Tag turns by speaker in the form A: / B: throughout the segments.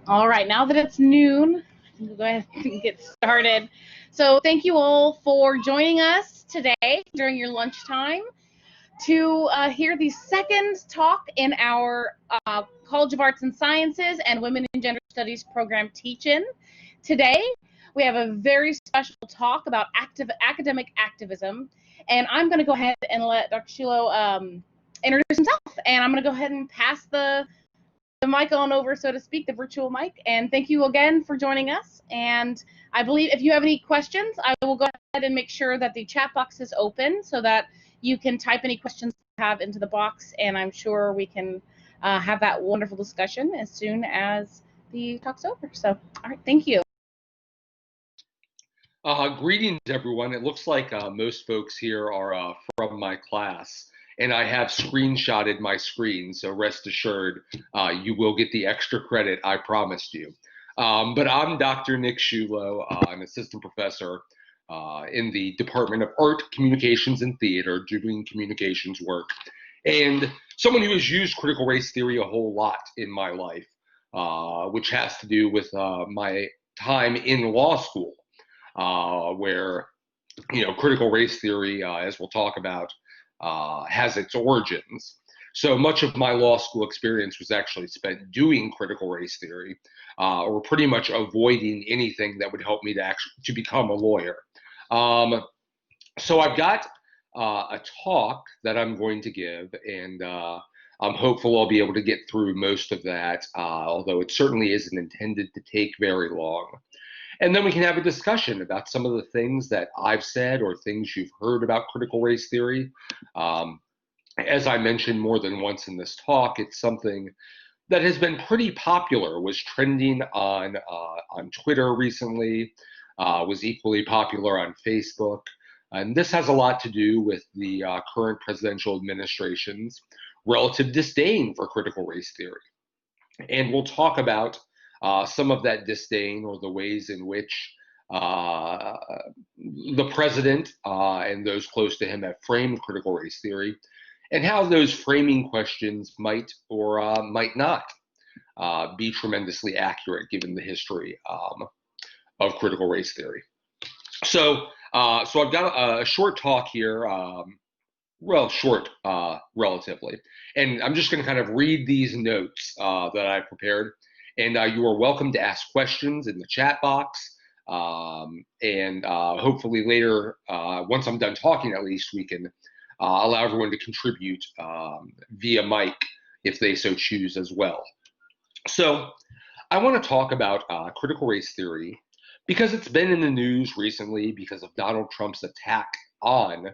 A: All right, now that it's noon, we'll go ahead and get started. So thank you all for joining us today during your lunchtime to hear the second talk in our College of Arts and Sciences and Women and Gender Studies program teach-in. Today, we have a very special talk about academic activism, and I'm going to go ahead and let Dr. Scuillo introduce himself, and I'm going to go ahead and pass the mic on over, so to speak, the virtual mic. And thank you again for joining us. And I believe if you have any questions, I will go ahead and make sure that the chat box is open so that you can type any questions you have into the box, and I'm sure we can have that wonderful discussion as soon as the talk's over. So, all right, thank you.
B: Greetings, everyone. It looks like most folks here are from my class, and I have screenshotted my screen, so rest assured you will get the extra credit I promised you. But I'm Dr. Nick Scuillo, an assistant professor in the Department of Art, Communications, and Theater, doing communications work, and someone who has used critical race theory a whole lot in my life, which has to do with my time in law school, where, you know, critical race theory, as we'll talk about, has its origins. So much of my law school experience was actually spent doing critical race theory, or pretty much avoiding anything that would help me to become a lawyer. So I've got a talk that I'm going to give, and I'm hopeful I'll be able to get through most of that, although it certainly isn't intended to take very long. And then we can have a discussion about some of the things that I've said or things you've heard about critical race theory. As I mentioned more than once in this talk, it's something that has been pretty popular, was trending on Twitter recently, was equally popular on Facebook. And this has a lot to do with the current presidential administration's relative disdain for critical race theory. And we'll talk about some of that disdain, or the ways in which the president and those close to him have framed critical race theory, and how those framing questions might or might not be tremendously accurate given the history of critical race theory. So I've got a short talk here, well, short relatively, and I'm just going to kind of read these notes that I've prepared. And you are welcome to ask questions in the chat box. And hopefully later, once I'm done talking, at least, we can allow everyone to contribute via mic if they so choose as well. So I want to talk about critical race theory because it's been in the news recently because of Donald Trump's attack on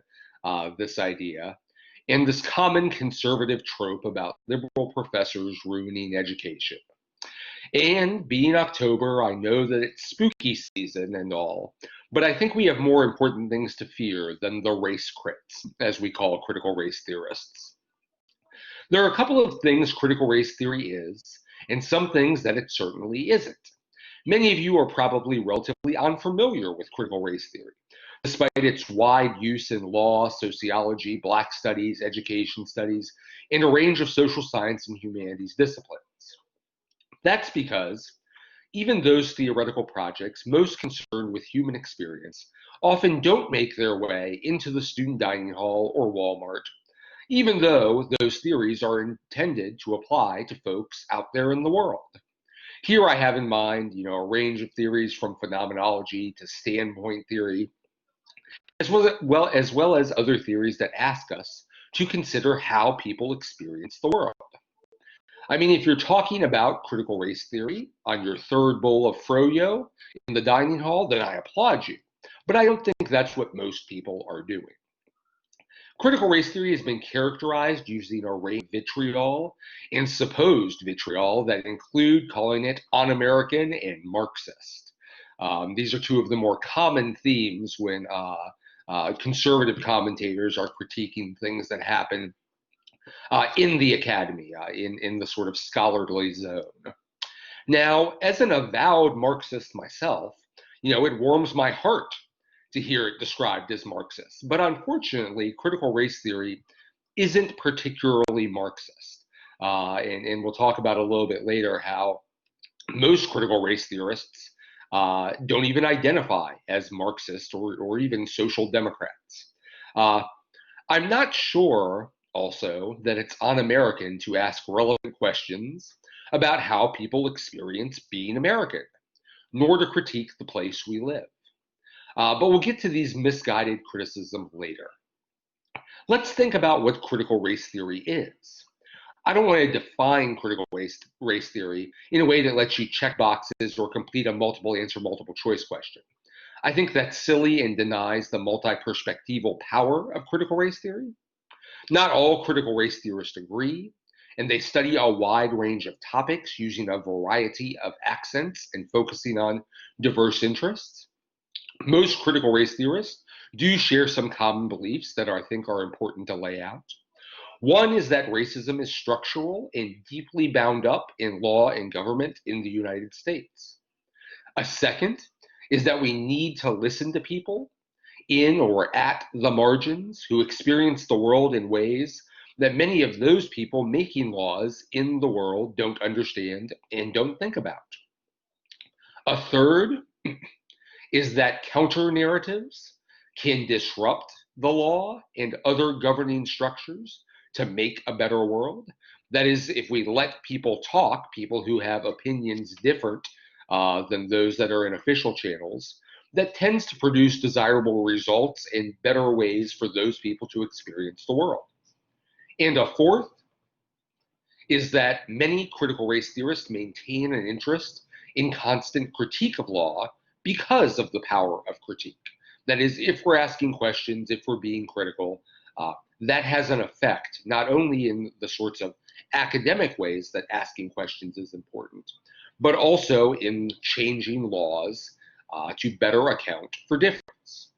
B: this idea, and this common conservative trope about liberal professors ruining education. And being October, I know that it's spooky season and all, but I think we have more important things to fear than the race crits, as we call critical race theorists. There are a couple of things critical race theory is, and some things that it certainly isn't. Many of you are probably relatively unfamiliar with critical race theory, despite its wide use in law, sociology, Black studies, education studies, and a range of social science and humanities disciplines. That's because even those theoretical projects most concerned with human experience often don't make their way into the student dining hall or Walmart, even though those theories are intended to apply to folks out there in the world. Here I have in mind, you know, a range of theories from phenomenology to standpoint theory, as well as other theories that ask us to consider how people experience the world. I mean, if you're talking about critical race theory on your third bowl of froyo in the dining hall, then I applaud you. But I don't think that's what most people are doing. Critical race theory has been characterized using a range of vitriol and supposed vitriol that include calling it un-American and Marxist. These are two of the more common themes when conservative commentators are critiquing things that happen in the academy, in the sort of scholarly zone. Now, as an avowed Marxist myself, you know, it warms my heart to hear it described as Marxist. But unfortunately, critical race theory isn't particularly Marxist. And we'll talk about a little bit later how Most critical race theorists don't even identify as Marxist or even social democrats. I'm not sure also that it's un-American to ask relevant questions about how people experience being American, nor to critique the place we live. But we'll get to these misguided criticisms later. Let's think about what critical race theory is. I don't want to define critical race theory in a way that lets you check boxes or complete a multiple answer, multiple choice question. I think that's silly and denies the multi-perspectival power of critical race theory. Not all critical race theorists agree, and they study a wide range of topics using a variety of accents and focusing on diverse interests. Most critical race theorists do share some common beliefs that I think are important to lay out. One is that racism is structural and deeply bound up in law and government in the United States. A second is that we need to listen to people in or at the margins who experience the world in ways that many of those people making laws in the world don't understand and don't think about. A third is that counter narratives can disrupt the law and other governing structures to make a better world. That is, if we let people talk, people who have opinions different than those that are in official channels, that tends to produce desirable results and better ways for those people to experience the world. And a fourth is that many critical race theorists maintain an interest in constant critique of law because of the power of critique. That is, if we're asking questions, if we're being critical, that has an effect, not only in the sorts of academic ways that asking questions is important, but also in changing laws to better account for difference.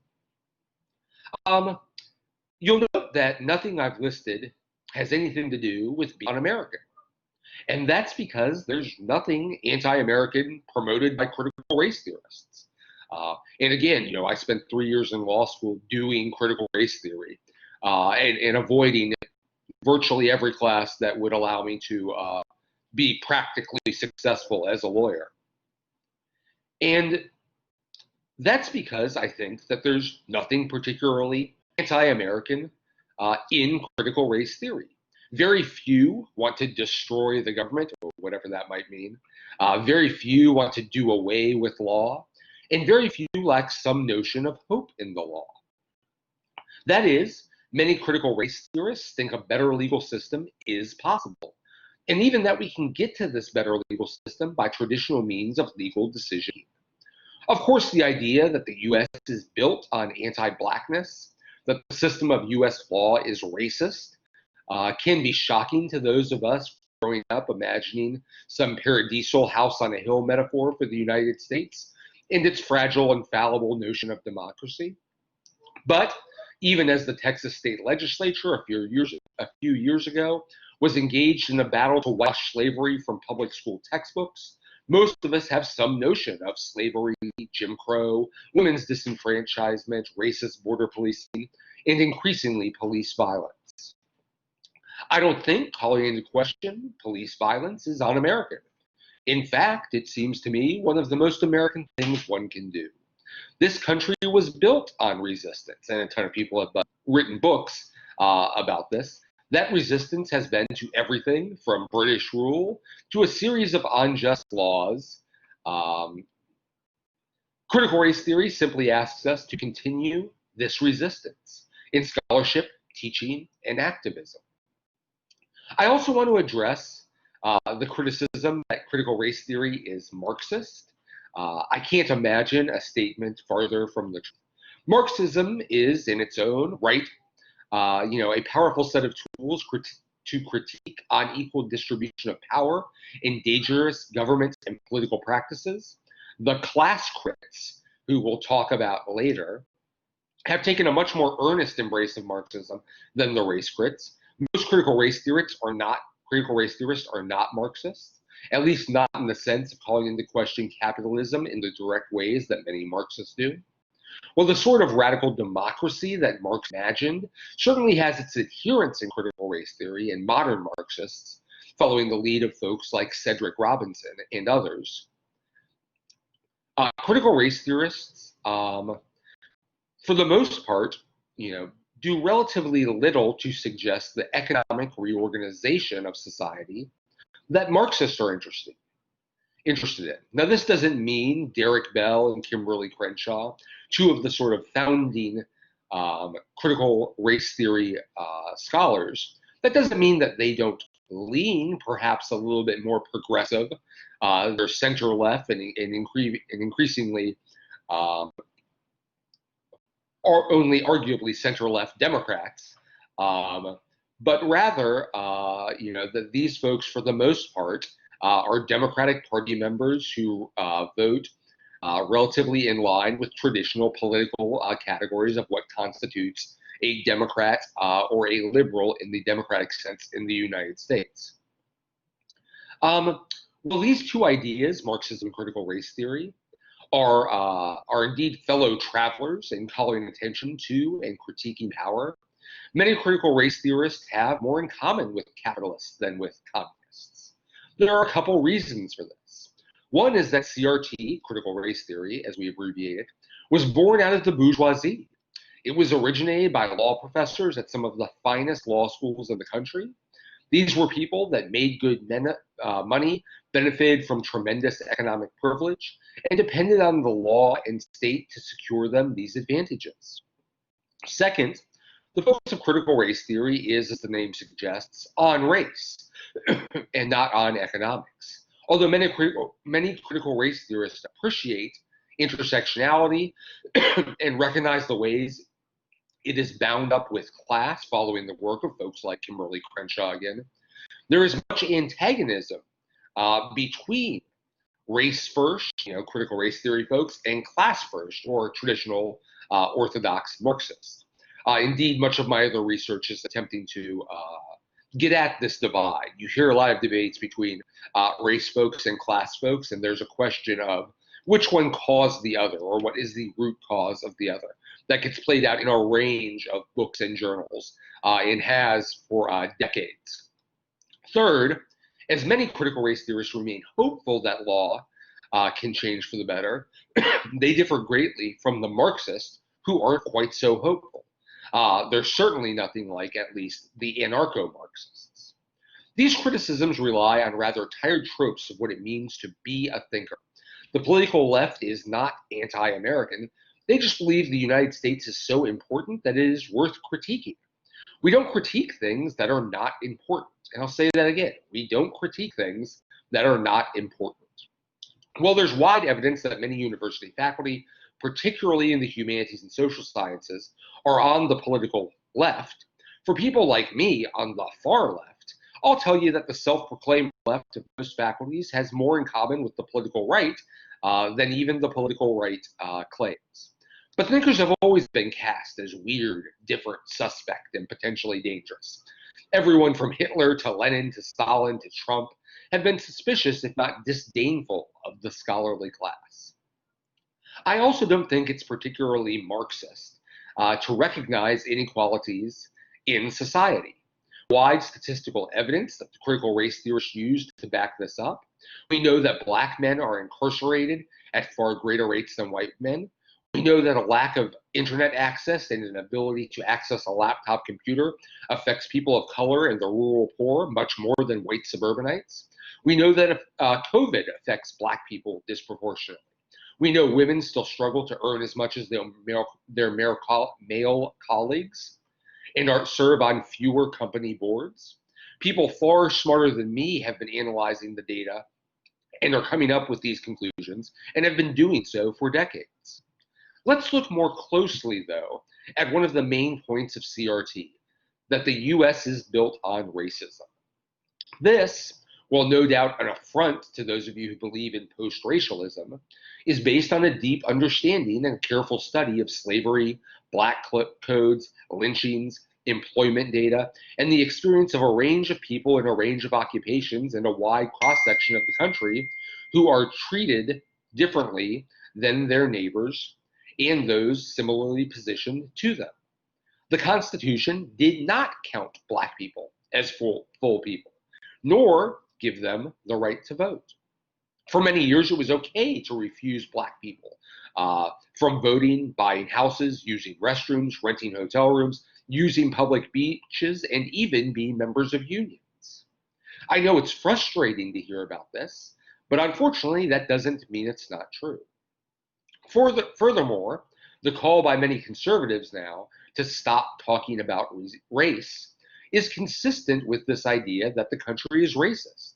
B: You'll note that nothing I've listed has anything to do with being un-American. And that's because there's nothing anti-American promoted by critical race theorists. And again, I spent 3 years in law school doing critical race theory and avoiding virtually every class that would allow me to be practically successful as a lawyer. And that's because I think that there's nothing particularly anti-American in critical race theory. Very few want to destroy the government, or whatever that might mean. Very few want to do away with law, and very few lack some notion of hope in the law. That is, many critical race theorists think a better legal system is possible, and even that we can get to this better legal system by traditional means of legal decision. Of course, the idea that the U.S. is built on anti-blackness, that the system of U.S. law is racist, can be shocking to those of us growing up imagining some paradisal house on a hill metaphor for the United States and its fragile and fallible notion of democracy. But even as the Texas state legislature a few years ago was engaged in a battle to wash slavery from public school textbooks, most of us have some notion of slavery, Jim Crow, women's disenfranchisement, racist border policing, and increasingly police violence. I don't think calling into question police violence is un-American. In fact, it seems to me one of the most American things one can do. This country was built on resistance, and a ton of people have written books about this. That resistance has been to everything from British rule to a series of unjust laws. Critical race theory simply asks us to continue this resistance in scholarship, teaching, and activism. I also want to address the criticism that critical race theory is Marxist. I can't imagine a statement farther from the truth. Marxism is, in its own right, a powerful set of tools to critique unequal distribution of power in dangerous government and political practices. The ClassCrits, who we'll talk about later, have taken a much more earnest embrace of Marxism than the race crits. Most critical race theorists are not Marxists, at least not in the sense of calling into question capitalism in the direct ways that many Marxists do. Well, the sort of radical democracy that Marx imagined certainly has its adherents in critical race theory and modern Marxists, following the lead of folks like Cedric Robinson and others. Critical race theorists, for the most part, do relatively little to suggest the economic reorganization of society that Marxists are interested in. Now, this doesn't mean Derek Bell and Kimberly Crenshaw, two of the sort of founding critical race theory scholars, that doesn't mean that they don't lean perhaps a little bit more progressive. They're center-left and increasingly are only arguably center-left Democrats, but rather, that these folks, for the most part, are Democratic Party members who vote relatively in line with traditional political categories of what constitutes a Democrat or a liberal in the democratic sense in the United States. Well, these two ideas, Marxism, critical race theory, are indeed fellow travelers in calling attention to and critiquing power. Many critical race theorists have more in common with capitalists than with communists. There are a couple reasons for this. One is that CRT, critical race theory, as we abbreviate it, was born out of the bourgeoisie. It was originated by law professors at some of the finest law schools in the country. These were people that made good money, benefited from tremendous economic privilege, and depended on the law and state to secure them these advantages. Second, the focus of critical race theory is, as the name suggests, on race and not on economics. Although many critical race theorists appreciate intersectionality and recognize the ways it is bound up with class following the work of folks like Kimberly Crenshaw again, there is much antagonism between race first, critical race theory folks, and class first, or traditional orthodox Marxists. Indeed, much of my other research is attempting to get at this divide. You hear a lot of debates between race folks and class folks, and there's a question of which one caused the other, or what is the root cause of the other. That gets played out in a range of books and journals, and has for decades. Third, as many critical race theorists remain hopeful that law can change for the better, they differ greatly from the Marxists, who aren't quite so hopeful. They're certainly nothing like, at least, the anarcho-Marxists. These criticisms rely on rather tired tropes of what it means to be a thinker. The political left is not anti-American. They just believe the United States is so important that it is worth critiquing. We don't critique things that are not important. And I'll say that again. We don't critique things that are not important. Well, there's wide evidence that many university faculty, particularly in the humanities and social sciences, are on the political left. For people like me on the far left, I'll tell you that the self-proclaimed left of most faculties has more in common with the political right than even the political right claims. But thinkers have always been cast as weird, different, suspect, and potentially dangerous. Everyone from Hitler to Lenin to Stalin to Trump have been suspicious, if not disdainful, of the scholarly class. I also don't think it's particularly Marxist to recognize inequalities in society. Wide statistical evidence that the critical race theorists used to back this up. We know that black men are incarcerated at far greater rates than white men. We know that a lack of internet access and an ability to access a laptop computer affects people of color and the rural poor much more than white suburbanites. We know that COVID affects black people disproportionately. We know women still struggle to earn as much as their male colleagues and serve on fewer company boards. People far smarter than me have been analyzing the data and are coming up with these conclusions and have been doing so for decades. Let's look more closely, though, at one of the main points of CRT, that the US is built on racism. This, while no doubt an affront to those of you who believe in post-racialism, is based on a deep understanding and careful study of slavery, black codes, lynchings, employment data, and the experience of a range of people in a range of occupations and a wide cross-section of the country who are treated differently than their neighbors and those similarly positioned to them. The Constitution did not count black people as full people. nor give them the right to vote. For many years, it was okay to refuse Black people from voting, buying houses, using restrooms, renting hotel rooms, using public beaches, and even being members of unions. I know it's frustrating to hear about this, but unfortunately, that doesn't mean it's not true. Furthermore, the call by many conservatives now to stop talking about race is consistent with this idea that the country is racist.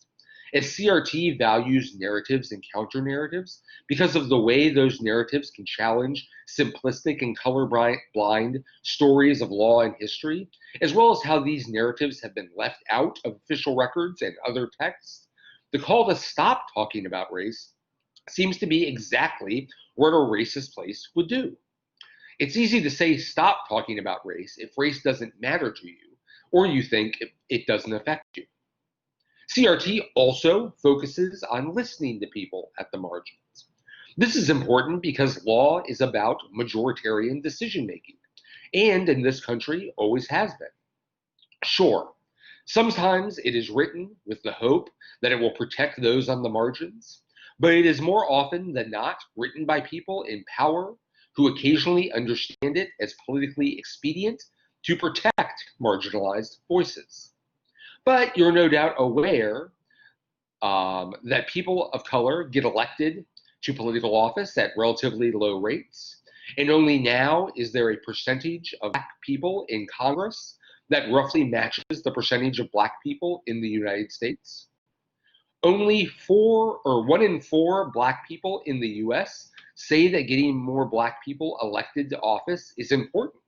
B: As CRT values narratives and counter-narratives because of the way those narratives can challenge simplistic and colorblind stories of law and history, as well as how these narratives have been left out of official records and other texts, the call to stop talking about race seems to be exactly what a racist place would do. It's easy to say stop talking about race if race doesn't matter to you, or you think it doesn't affect you. CRT also focuses on listening to people at the margins. This is important because law is about majoritarian decision making, and in this country always has been. Sure, sometimes it is written with the hope that it will protect those on the margins, but it is more often than not written by people in power who occasionally understand it as politically expedient to protect marginalized voices. But you're no doubt aware that people of color get elected to political office at relatively low rates, and only now is there a percentage of Black people in Congress that roughly matches the percentage of Black people in the United States. Only 1 in 4 Black people in the US say that getting more Black people elected to office is important.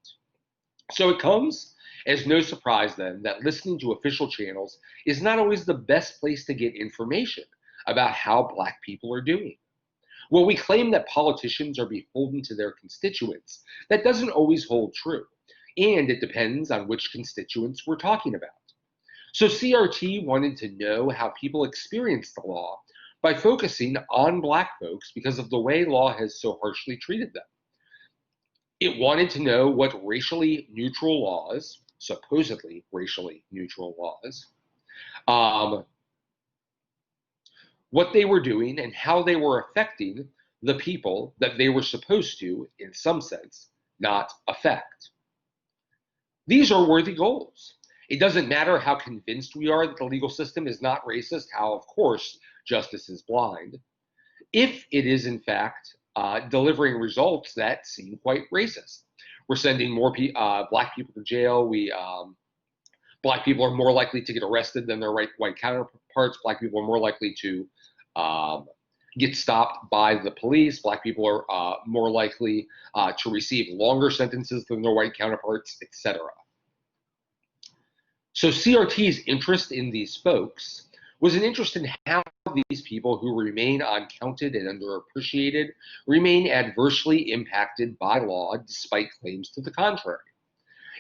B: So it comes as no surprise then that listening to official channels is not always the best place to get information about how Black people are doing. While we claim that politicians are beholden to their constituents, that doesn't always hold true, and it depends on which constituents we're talking about. So CRT wanted to know how people experience the law by focusing on Black folks because of the way law has so harshly treated them. It wanted to know what racially neutral laws, supposedly racially neutral laws, what they were doing and how they were affecting the people that they were supposed to, in some sense, not affect. These are worthy goals. It doesn't matter how convinced we are that the legal system is not racist, how, of course, justice is blind, if it is, in fact, delivering results that seem quite racist. We're sending more Black people to jail. Black people are more likely to get arrested than their white counterparts. Black people are more likely to get stopped by the police. Black people are more likely to receive longer sentences than their white counterparts, etc. So CRT's interest in these folks was an interest in how these people who remain uncounted and underappreciated remain adversely impacted by law despite claims to the contrary.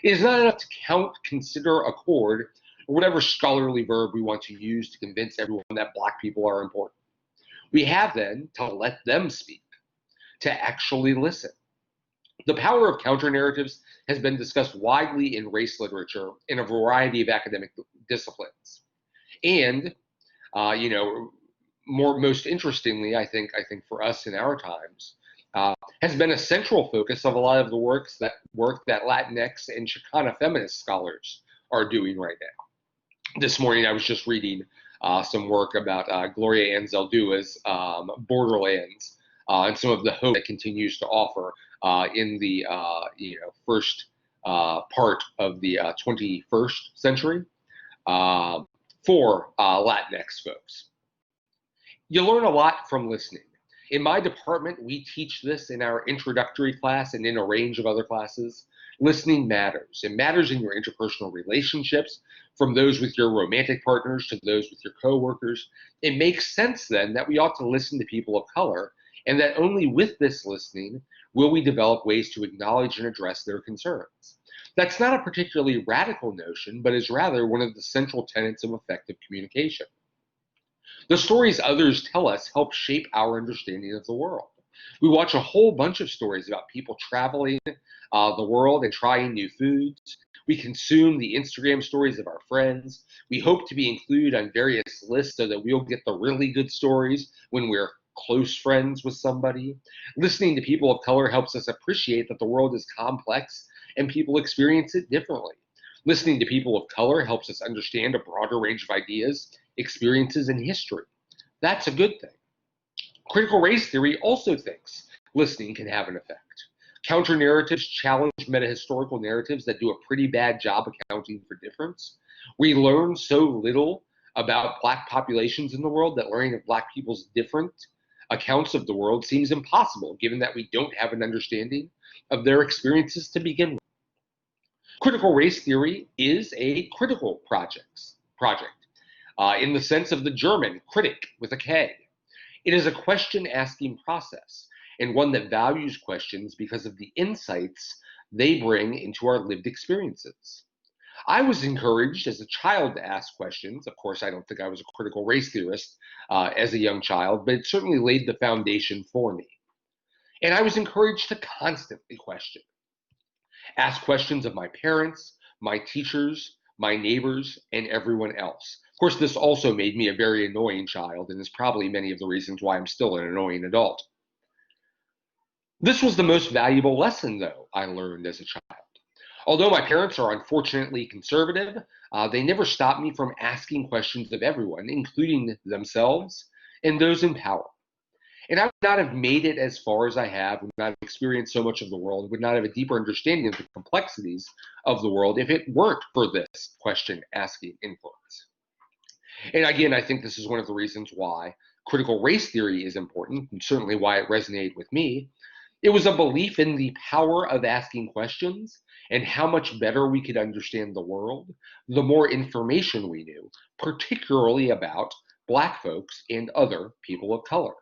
B: It is not enough to count, consider, accord, or whatever scholarly verb we want to use to convince everyone that Black people are important. We have then to let them speak, to actually listen. The power of counter-narratives has been discussed widely in race literature in a variety of academic disciplines. And, most interestingly, I think for us in our times, has been a central focus of a lot of the work that Latinx and Chicana feminist scholars are doing right now. This morning, I was just reading some work about Gloria Anzaldua's Borderlands and some of the hope it continues to offer in the first part of the 21st century for Latinx folks. You learn a lot from listening. In my department, we teach this in our introductory class and in a range of other classes. Listening matters. It matters in your interpersonal relationships, from those with your romantic partners to those with your coworkers. It makes sense then that we ought to listen to people of color, and that only with this listening will we develop ways to acknowledge and address their concerns. That's not a particularly radical notion, but is rather one of the central tenets of effective communication. The stories others tell us help shape our understanding of the world. We watch a whole bunch of stories about people traveling the world and trying new foods. We consume the Instagram stories of our friends. We hope to be included on various lists so that we'll get the really good stories when we're close friends with somebody. Listening to people of color helps us appreciate that the world is complex and people experience it differently. Listening to people of color helps us understand a broader range of ideas, experiences, and history. That's a good thing. Critical race theory also thinks listening can have an effect. Counter-narratives challenge meta-historical narratives that do a pretty bad job accounting for difference. We learn so little about Black populations in the world that learning of Black people's different accounts of the world seems impossible, given that we don't have an understanding of their experiences to begin with. Critical race theory is a critical project, in the sense of the German critic with a K. It is a question-asking process, and one that values questions because of the insights they bring into our lived experiences. I was encouraged as a child to ask questions. Of course, I don't think I was a critical race theorist as a young child, but it certainly laid the foundation for me. And I was encouraged to constantly question. Ask questions of my parents, my teachers, my neighbors, and everyone else. Of course, this also made me a very annoying child and is probably many of the reasons why I'm still an annoying adult. This was the most valuable lesson, though, I learned as a child. Although my parents are unfortunately conservative, they never stopped me from asking questions of everyone, including themselves and those in power. And I would not have made it as far as I have, would not have experienced so much of the world, would not have a deeper understanding of the complexities of the world if it weren't for this question-asking influence. And again, I think this is one of the reasons why critical race theory is important, and certainly why it resonated with me. It was a belief in the power of asking questions and how much better we could understand the world, the more information we knew, particularly about Black folks and other people of color.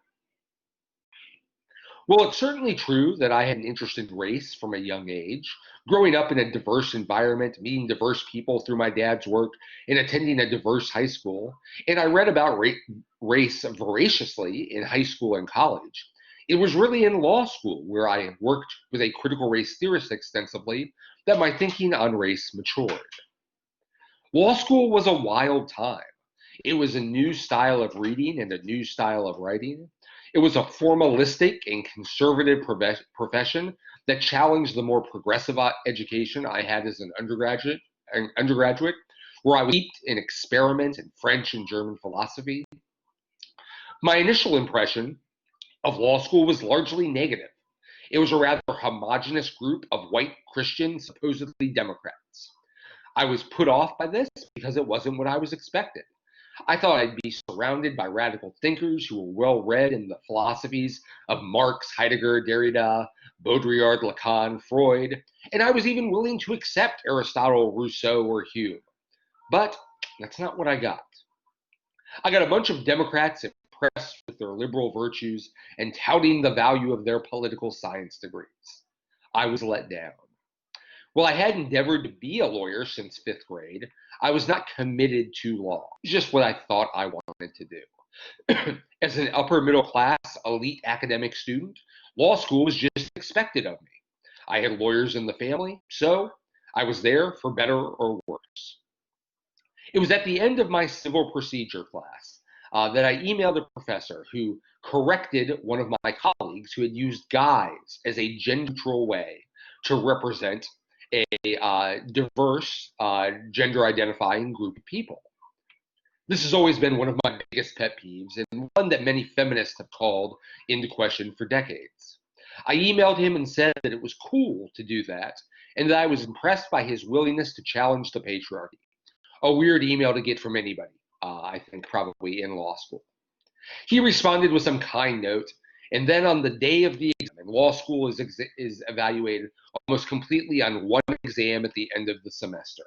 B: Well, it's certainly true that I had an interest in race from a young age. Growing up in a diverse environment, meeting diverse people through my dad's work, and attending a diverse high school, and I read about race voraciously in high school and college. It was really in law school, where I worked with a critical race theorist extensively, that my thinking on race matured. Law school was a wild time. It was a new style of reading and a new style of writing. It was a formalistic and conservative profession that challenged the more progressive education I had as an undergraduate, where I was steeped in experiment in French and German philosophy. My initial impression of law school was largely negative. It was a rather homogenous group of white Christian, supposedly Democrats. I was put off by this because it wasn't what I was expecting. I thought I'd be surrounded by radical thinkers who were well read in the philosophies of Marx, Heidegger, Derrida, Baudrillard, Lacan, Freud, and I was even willing to accept Aristotle, Rousseau, or Hume. But that's not what I got. I got a bunch of Democrats impressed with their liberal virtues and touting the value of their political science degrees. I was let down. While I had endeavored to be a lawyer since 5th grade, I was not committed to law. It's just what I thought I wanted to do. As an upper middle class, elite academic student, law school was just expected of me. I had lawyers in the family, so I was there for better or worse. It was at the end of my civil procedure class that I emailed a professor who corrected one of my colleagues who had used guys as a gender-neutral way to represent a diverse gender-identifying group of people. This has always been one of my biggest pet peeves and one that many feminists have called into question for decades. I emailed him and said that it was cool to do that and that I was impressed by his willingness to challenge the patriarchy. A weird email to get from anybody, I think probably in law school. He responded with some kind note, and then on the day of the exam, and law school is evaluated almost completely on one exam at the end of the semester.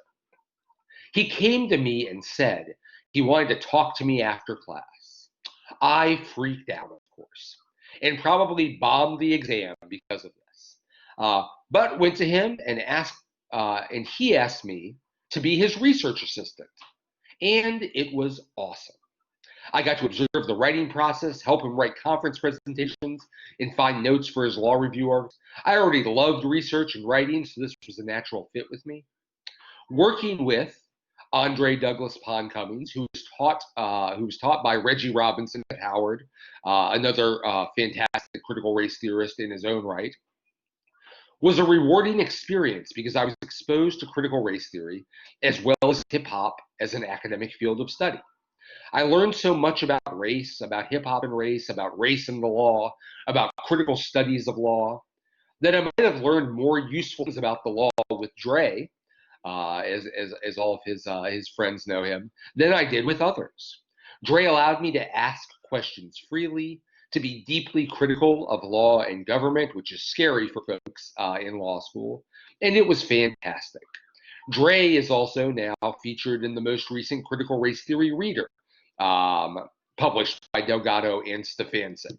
B: He came to me and said he wanted to talk to me after class. I freaked out, of course, and probably bombed the exam because of this. But went to him and he asked me to be his research assistant, and it was awesome. I got to observe the writing process, help him write conference presentations, and find notes for his law review articles. I already loved research and writing, so this was a natural fit with me. Working with Andre Douglas Pond Cummings, who was taught by Reggie Robinson at Howard, another fantastic critical race theorist in his own right, was a rewarding experience because I was exposed to critical race theory as well as hip hop as an academic field of study. I learned so much about race, about hip hop and race, about race and the law, about critical studies of law, that I might have learned more useful things about the law with Dre, as all of his friends know him, than I did with others. Dre allowed me to ask questions freely, to be deeply critical of law and government, which is scary for folks in law school, and it was fantastic. Dre is also now featured in the most recent Critical Race Theory Reader, published by Delgado and Stefancic.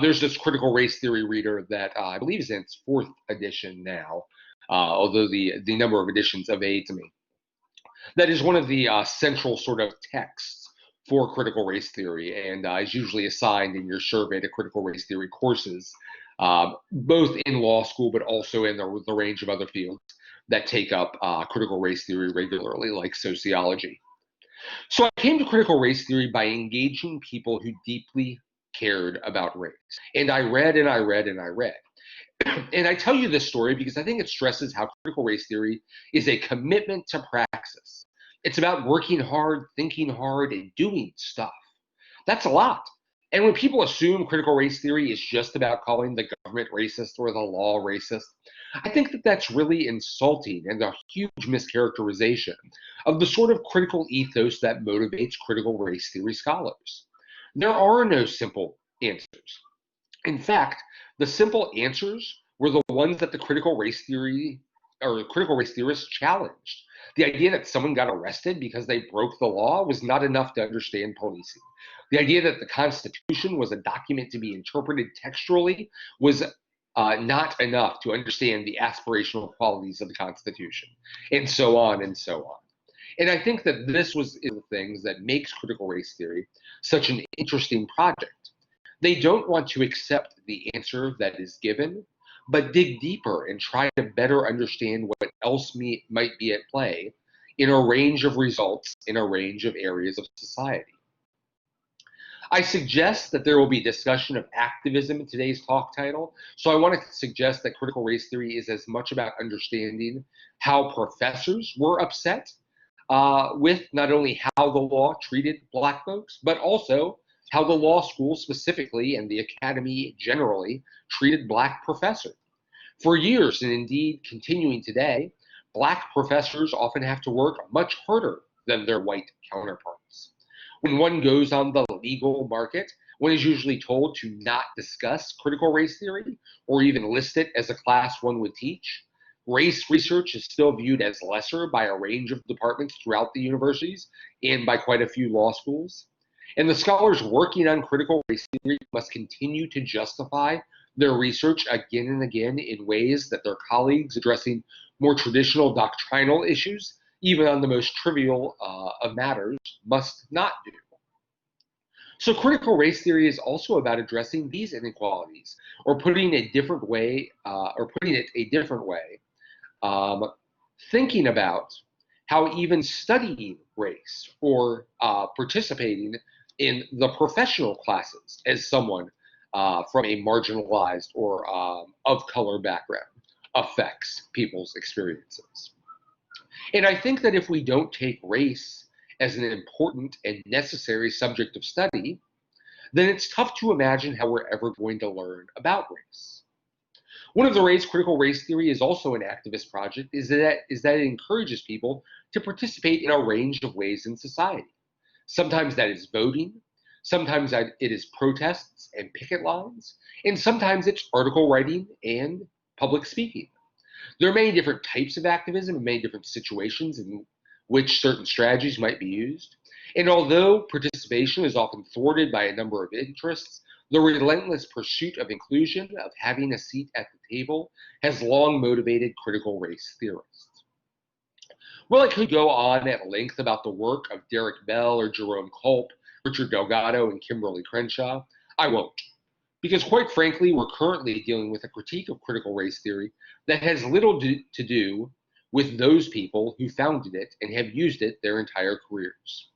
B: There's this Critical Race Theory Reader that I believe is in its 4th edition now, although the number of editions evades me. That is one of the central sort of texts for critical race theory, and is usually assigned in your survey to critical race theory courses, both in law school but also in the range of other fields that take up critical race theory regularly, like sociology. So I came to critical race theory by engaging people who deeply cared about race. And I read and I read and I read. And I tell you this story because I think it stresses how critical race theory is a commitment to praxis. It's about working hard, thinking hard, and doing stuff. That's a lot. And when people assume critical race theory is just about calling the government racist or the law racist, I think that that's really insulting and a huge mischaracterization of the sort of critical ethos that motivates critical race theory scholars. There are no simple answers. In fact, the simple answers were the ones that the critical race theorists challenged. The idea that someone got arrested because they broke the law was not enough to understand policing. The idea that the Constitution was a document to be interpreted textually was not enough to understand the aspirational qualities of the Constitution, and so on and so on. And I think that this was the things that makes critical race theory such an interesting project. They don't want to accept the answer that is given, but dig deeper and try to better understand what else might be at play in a range of results in a range of areas of society. I suggest that there will be discussion of activism in today's talk title, so I want to suggest that critical race theory is as much about understanding how professors were upset with not only how the law treated Black folks, but also how the law school specifically and the academy generally treated Black professors. For years, and indeed continuing today, Black professors often have to work much harder than their white counterparts. When one goes on the legal market, one is usually told to not discuss critical race theory or even list it as a class one would teach. Race research is still viewed as lesser by a range of departments throughout the universities and by quite a few law schools. And the scholars working on critical race theory must continue to justify their research again and again in ways that their colleagues addressing more traditional doctrinal issues, even on the most trivial of matters, must not do. So critical race theory is also about addressing these inequalities, or putting it a different way, thinking about how even studying race or participating in the professional classes as someone from a marginalized or of color background affects people's experiences. And I think that if we don't take race as an important and necessary subject of study, then it's tough to imagine how we're ever going to learn about race. One of the ways critical race theory is also an activist project is that it encourages people to participate in a range of ways in society. Sometimes that is voting, sometimes it is protests and picket lines, and sometimes it's article writing and public speaking. There are many different types of activism and many different situations in which certain strategies might be used. And although participation is often thwarted by a number of interests, the relentless pursuit of inclusion, of having a seat at the table, has long motivated critical race theorists. Well, I could go on at length about the work of Derek Bell or Jerome Culp Richard Delgado and Kimberly Crenshaw, I won't. Because quite frankly, we're currently dealing with a critique of critical race theory that has little to do with those people who founded it and have used it their entire careers.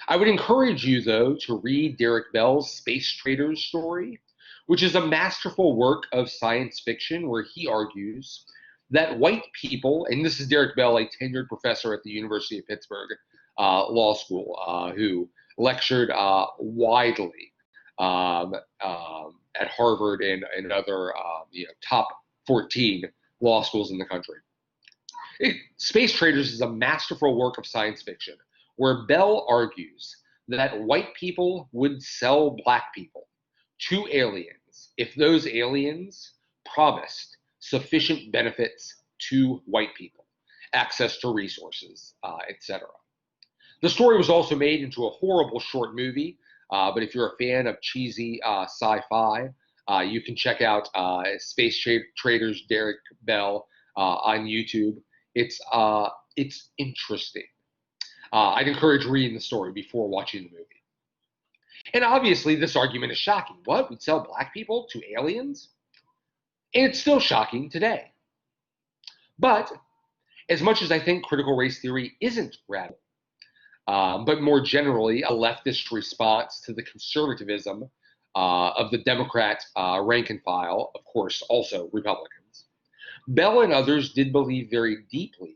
B: I would encourage you, though, to read Derek Bell's Space Traders story, which is a masterful work of science fiction where he argues that white people, and this is Derek Bell, a tenured professor at the University of Pittsburgh Law School, who lectured widely at Harvard and other top 14 law schools in the country. Space Traders is a masterful work of science fiction where Bell argues that white people would sell black people to aliens if those aliens promised sufficient benefits to white people, access to resources, etc. The story was also made into a horrible short movie, but if you're a fan of cheesy sci-fi, you can check out Space Traders Derek Bell on YouTube. It's interesting. I'd encourage reading the story before watching the movie. And obviously, this argument is shocking. What? We'd sell black people to aliens? And it's still shocking today. But as much as I think critical race theory isn't radical, but more generally a leftist response to the conservatism of the Democrat rank and file, of course, also Republicans, Bell and others did believe very deeply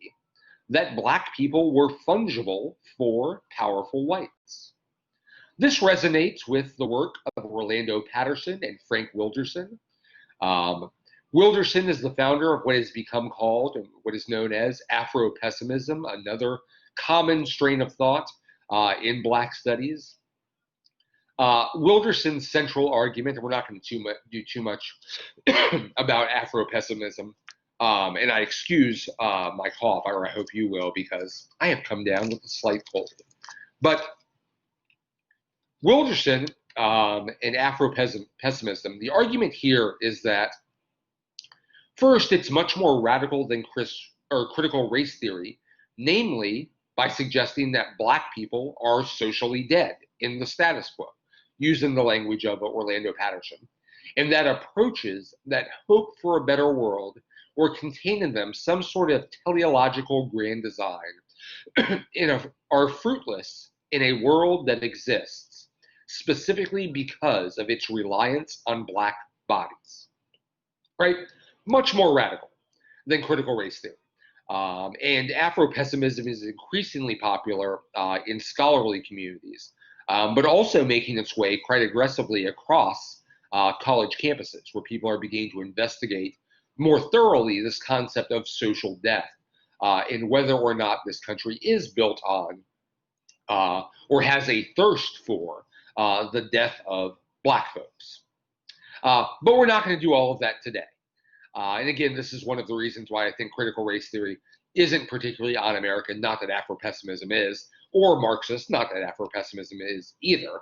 B: that black people were fungible for powerful whites. This resonates with the work of Orlando Patterson and Frank Wilderson. Wilderson is the founder of what has become called and what is known as Afro-Pessimism, another common strain of thought in black studies. Wilderson's central argument, and we're not going to do too much about Afro-Pessimism, and I excuse my cough, or I hope you will, because I have come down with a slight cold. But Wilderson and Afro-Pessimism, the argument here is that, first, it's much more radical than critical race theory, namely by suggesting that black people are socially dead in the status quo, using the language of Orlando Patterson, and that approaches that hope for a better world or contain in them some sort of teleological grand design are fruitless in a world that exists specifically because of its reliance on black bodies, right? Much more radical than critical race theory. And Afro-Pessimism is increasingly popular in scholarly communities, but also making its way quite aggressively across college campuses, where people are beginning to investigate more thoroughly this concept of social death and whether or not this country is built on or has a thirst for the death of black folks. But we're not going to do all of that today. And again, this is one of the reasons why I think critical race theory isn't particularly un-American, not that Afro-Pessimism is, or Marxist, not that Afro-Pessimism is either.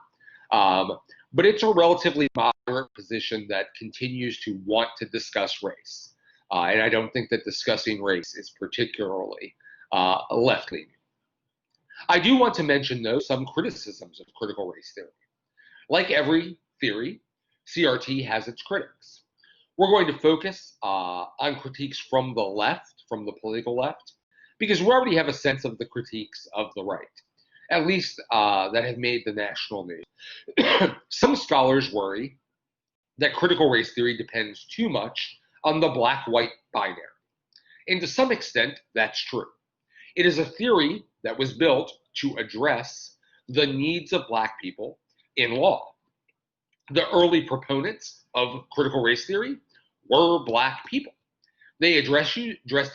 B: But it's a relatively moderate position that continues to want to discuss race. And I don't think that discussing race is particularly left-leaning. I do want to mention, though, some criticisms of critical race theory. Like every theory, CRT has its critics. We're going to focus on critiques from the left, from the political left, because we already have a sense of the critiques of the right, at least that have made the national news. Some scholars worry that critical race theory depends too much on the black-white binary. And to some extent, that's true. It is a theory that was built to address the needs of black people in law. The early proponents of critical race theory were black people. They addressed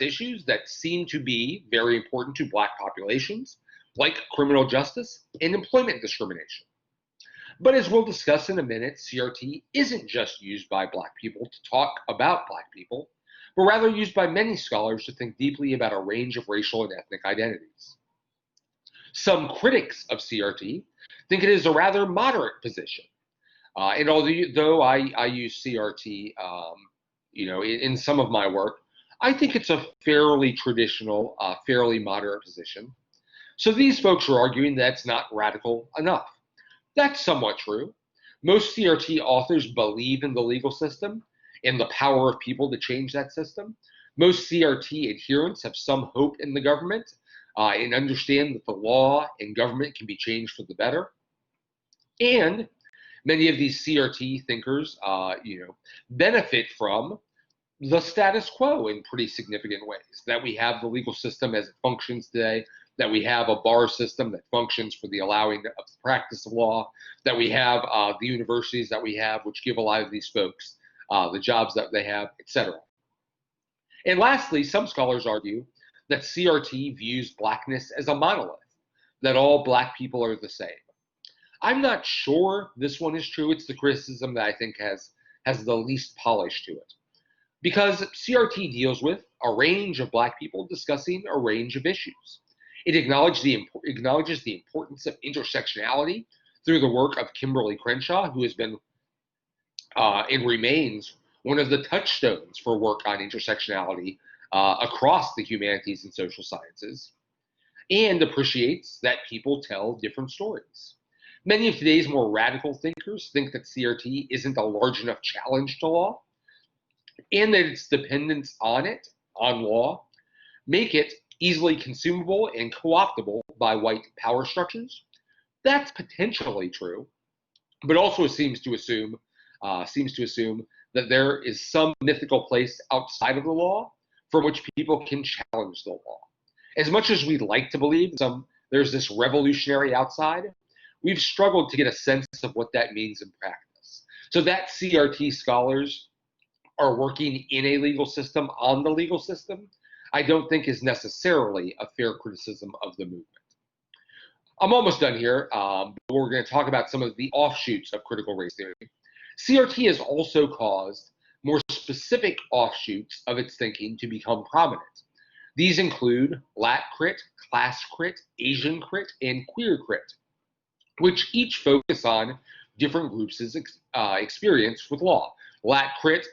B: issues that seemed to be very important to black populations, like criminal justice and employment discrimination. But as we'll discuss in a minute, CRT isn't just used by black people to talk about black people, but rather used by many scholars to think deeply about a range of racial and ethnic identities. Some critics of CRT think it is a rather moderate position. And although I use CRT in some of my work, I think it's a fairly traditional, fairly moderate position. So these folks are arguing that it's not radical enough. That's somewhat true. Most CRT authors believe in the legal system and the power of people to change that system. Most CRT adherents have some hope in the government and understand that the law and government can be changed for the better. And many of these CRT thinkers, benefit from the status quo in pretty significant ways. That we have the legal system as it functions today, that we have a bar system that functions for the allowing of the practice of law, that we have the universities that we have, which give a lot of these folks the jobs that they have, etc. And lastly, some scholars argue that CRT views blackness as a monolith, that all black people are the same. I'm not sure this one is true. It's the criticism that I think has the least polish to it. Because CRT deals with a range of black people discussing a range of issues. It acknowledges the importance of intersectionality through the work of Kimberly Crenshaw, who has been and remains one of the touchstones for work on intersectionality across the humanities and social sciences, and appreciates that people tell different stories. Many of today's more radical thinkers think that CRT isn't a large enough challenge to law, and that its dependence on law, make it easily consumable and co-optable by white power structures. That's potentially true, but also seems to assume that there is some mythical place outside of the law from which people can challenge the law. As much as we'd like to believe there's this revolutionary outside, we've struggled to get a sense of what that means in practice. So that CRT scholars are working in a legal system on the legal system, I don't think is necessarily a fair criticism of the movement. I'm almost done here, but we're going to talk about some of the offshoots of critical race theory. CRT has also caused more specific offshoots of its thinking to become prominent. These include LatCrit, ClassCrit, AsianCrit, and QueerCrit, which each focus on different groups' experience with law. LatCrit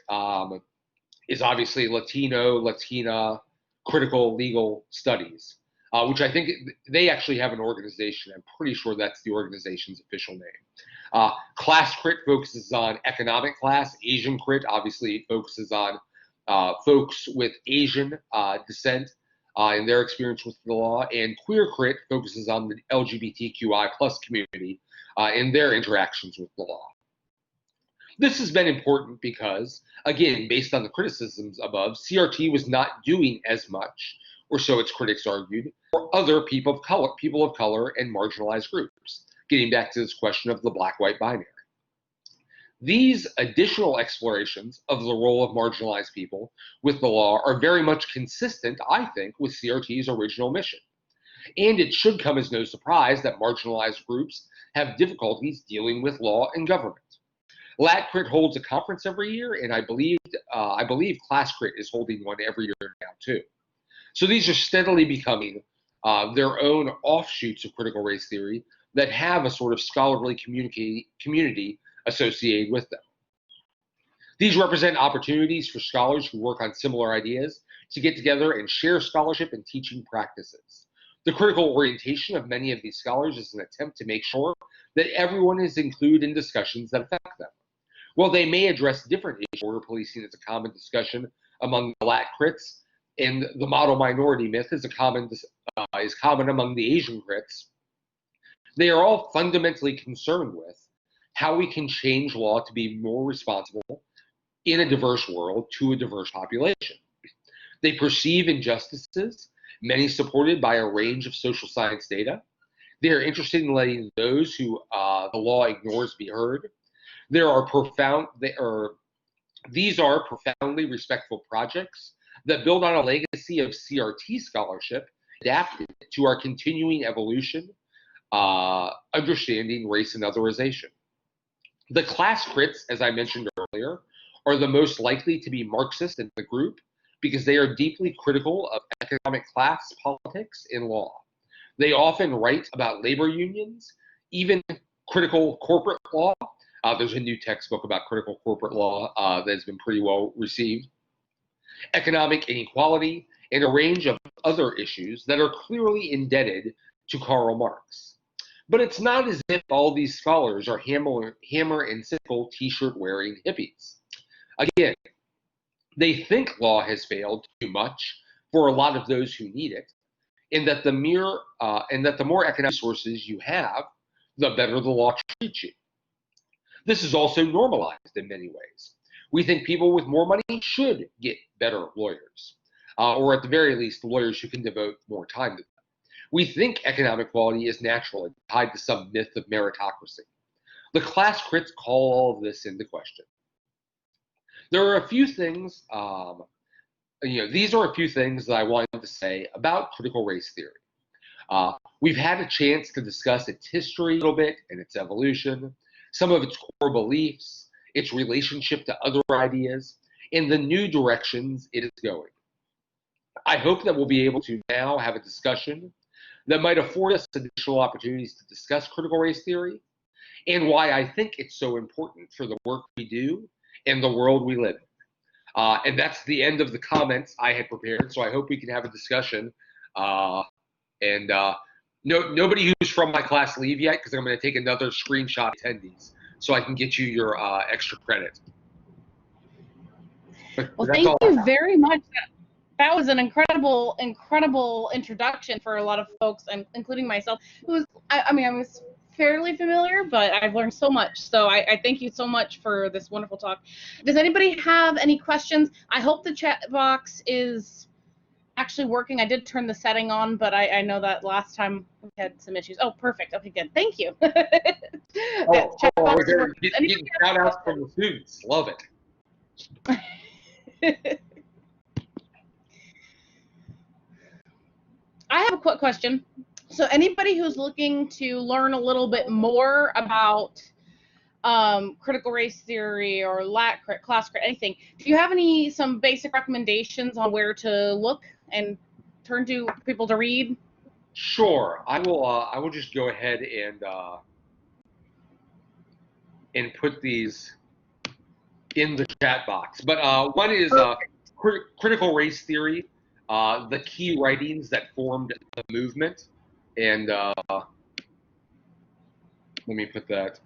B: is obviously Latino, Latina, critical legal studies, which I think they actually have an organization. I'm pretty sure that's the organization's official name. ClassCrit focuses on economic class. AsianCrit obviously focuses on folks with Asian descent and their experience with the law. And QueerCrit focuses on the LGBTQI plus community and their interactions with the law. This has been important because, again, based on the criticisms above, CRT was not doing as much, or so its critics argued, for other people of color and marginalized groups, getting back to this question of the black-white binary. These additional explorations of the role of marginalized people with the law are very much consistent, I think, with CRT's original mission. And it should come as no surprise that marginalized groups have difficulties dealing with law and government. LatCrit holds a conference every year, and I believe ClassCrit is holding one every year now too. So these are steadily becoming their own offshoots of critical race theory that have a sort of scholarly community associated with them. These represent opportunities for scholars who work on similar ideas to get together and share scholarship and teaching practices. The critical orientation of many of these scholars is an attempt to make sure that everyone is included in discussions that affect them. While they may address different issues, border policing is a common discussion among the LatCrits, and the model minority myth is common among the Asian crits, they are all fundamentally concerned with how we can change law to be more responsible in a diverse world to a diverse population. They perceive injustices, many supported by a range of social science data. They are interested in letting those who the law ignores be heard. These are profoundly respectful projects that build on a legacy of CRT scholarship adapted to our continuing evolution, understanding race and otherization. The ClassCrits, as I mentioned earlier, are the most likely to be Marxist in the group because they are deeply critical of economic class politics in law. They often write about labor unions, even critical corporate law. There's a new textbook about critical corporate law that's been pretty well received. Economic inequality, and a range of other issues that are clearly indebted to Karl Marx. But it's not as if all these scholars are hammer and sickle t-shirt wearing hippies. Again, they think law has failed too much for a lot of those who need it, and that the more economic resources you have, the better the law treats you. This is also normalized in many ways. We think people with more money should get better lawyers, or at the very least, lawyers who can devote more time to them. We think economic equality is natural and tied to some myth of meritocracy. The ClassCrits call all of this into question. There are a few things, these are a few things that I wanted to say about critical race theory. We've had a chance to discuss its history a little bit and its evolution, some of its core beliefs, its relationship to other ideas, and the new directions it is going. I hope that we'll be able to now have a discussion that might afford us additional opportunities to discuss critical race theory and why I think it's so important for the work we do and the world we live in. And that's the end of the comments I had prepared, so I hope we can have a discussion. Nobody who's from my class leave yet, because I'm going to take another screenshot of attendees so I can get you your extra credit.
A: Well, thank you very much. That was an incredible introduction for a lot of folks, and including myself, who was, I was fairly familiar, but I've learned so much. So I thank you so much for this wonderful talk. Does anybody have any questions? I hope the chat box is actually working. I did turn the setting on, but I know that last time we had some issues. Oh, perfect. Okay, good. Thank you.
B: Chat box is working. Getting shout outs from the students. Love it.
A: I have a quick question. So anybody who's looking to learn a little bit more about critical race theory or LatCrit, ClassCrit, anything, do you have some basic recommendations on where to look and turn to people to read?
B: Sure. I will just go ahead and put these in the chat box. But one is critical race theory, the key writings that formed the movement. And let me put that.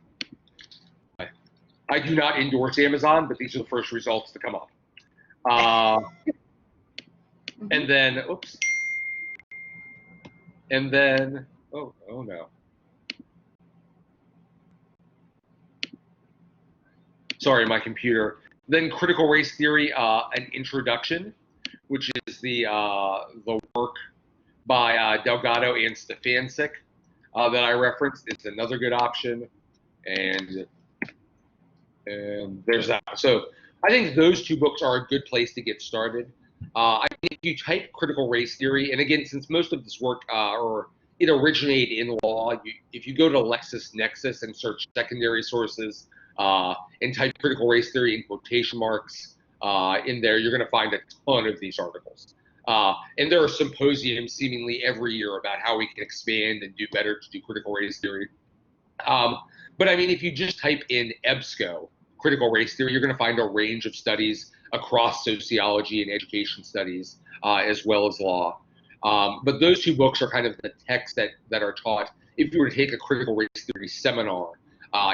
B: I do not endorse Amazon, but these are the first results to come up. And then, oops. And then, oh no. Sorry, my computer. Then critical race theory, an introduction, which is the work by Delgado and Stefancic that I referenced. It's another good option, and there's that. So I think those two books are a good place to get started. I think if you type critical race theory, and again, since most of this work it originated in law, if you go to LexisNexis and search secondary sources and type critical race theory in quotation marks in there, you're going to find a ton of these articles. And there are symposiums seemingly every year about how we can expand and do better to do critical race theory. But I mean, if you just type in EBSCO, critical race theory, you're going to find a range of studies across sociology and education studies, as well as law. But those two books are kind of the texts that are taught if you were to take a critical race theory seminar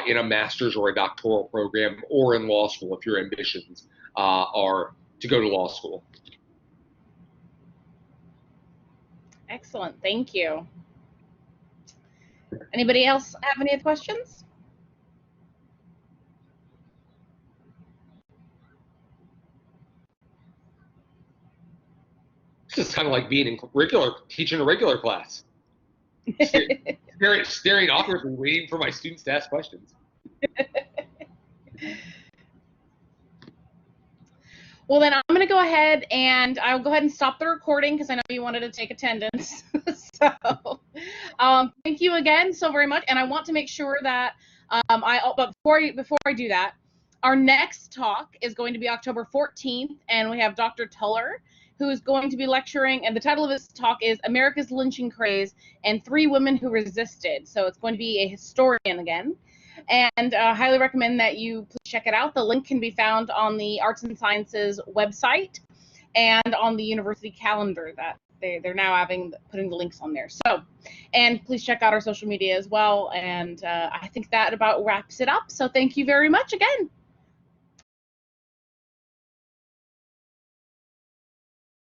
B: in a master's or a doctoral program, or in law school if your ambitions are to go to law school.
A: Excellent, thank you. Anybody else have any questions?
B: This is kind of like being in teaching a regular class. Staring awkwardly, waiting for my students to ask questions.
A: Well, then I'm going to go ahead and I'll go ahead and stop the recording because I know you wanted to take attendance. So thank you again so very much. And I want to make sure that but before I do that, our next talk is going to be October 14th, and we have Dr. Tuller, who is going to be lecturing, and the title of his talk is America's Lynching Craze and 3 Women Who Resisted. So it's going to be a historian again. And I highly recommend that you please check it out. The link can be found on the Arts and Sciences website and on the university calendar that they're now putting the links on there. So, and please check out our social media as well. And I think that about wraps it up. So thank you very much again.